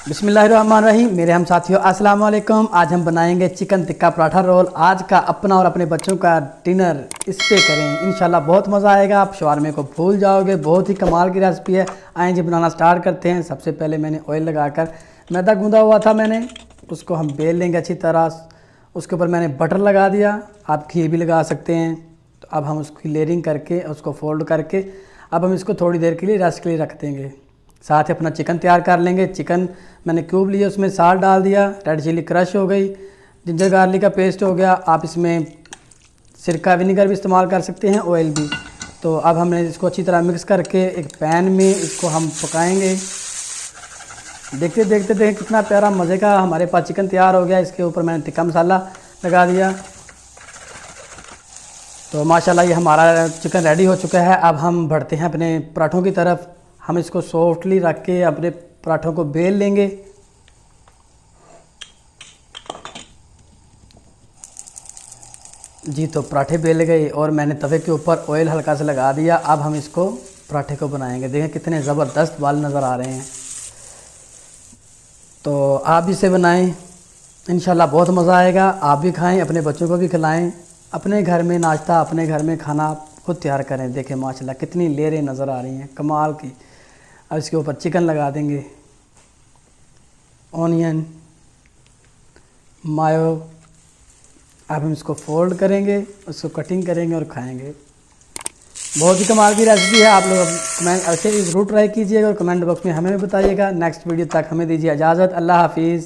बिस्मिल्लाहिर्रहमानिर्रहीम। मेरे हम साथियों अस्सलाम वालेकुम। आज हम बनाएंगे चिकन टिक्का पराठा रोल। आज का अपना और अपने बच्चों का डिनर इस पे करें, इंशाल्लाह बहुत मज़ा आएगा। आप शवारमे को भूल जाओगे। बहुत ही कमाल की रेसिपी है। आएँ जी बनाना स्टार्ट करते हैं। सबसे पहले मैंने ऑयल लगाकर मैदा गूंदा हुआ था, मैंने उसको हम बेल लेंगे अच्छी तरह। उसके ऊपर मैंने बटर लगा दिया, आप घी भी लगा सकते हैं। तो अब हम उसकी लेयरिंग करके उसको फोल्ड करके अब हम इसको थोड़ी देर के लिए रेस्ट के लिए रख देंगे। साथ ही अपना चिकन तैयार कर लेंगे। चिकन मैंने क्यूब लिया, उसमें साल्ट डाल दिया, रेड चिली क्रश हो गई, जिंजर गार्लिक का पेस्ट हो गया। आप इसमें सिरका विनेगर भी इस्तेमाल कर सकते हैं, ऑयल भी। तो अब हमने इसको अच्छी तरह मिक्स करके एक पैन में इसको हम पकाएंगे। देखते देखते देखें कितना प्यारा मज़े का हमारे पास चिकन तैयार हो गया। इसके ऊपर मैंने टिक्का मसाला लगा दिया। तो माशाल्लाह ये हमारा चिकन रेडी हो चुका है। अब हम बढ़ते हैं अपने पराठों की तरफ। हम इसको सॉफ्टली रख के अपने पराठों को बेल लेंगे। जी तो पराठे बेल गए और मैंने तवे के ऊपर ऑयल हल्का सा लगा दिया। अब हम इसको पराठे को बनाएंगे। देखें कितने ज़बरदस्त बाल नज़र आ रहे हैं। तो आप भी इसे बनाएं, इंशाल्लाह बहुत मज़ा आएगा। आप भी खाएं, अपने बच्चों को भी खिलाएं। अपने घर में नाश्ता, अपने घर में खाना खुद तैयार करें। देखें माशाल्लाह कितनी लेयरें नज़र आ रही हैं, कमाल की। अब इसके ऊपर चिकन लगा देंगे, ऑनियन, मायो। अब हम इसको फोल्ड करेंगे, उसको कटिंग करेंगे और खाएंगे। बहुत ही कमाल की रेसिपी है। आप लोग कमेंट ऐसे ज़रूर ट्राई कीजिएगा और कमेंट बॉक्स में हमें भी बताइएगा। नेक्स्ट वीडियो तक हमें दीजिए इजाज़त। अल्लाह हाफिज़।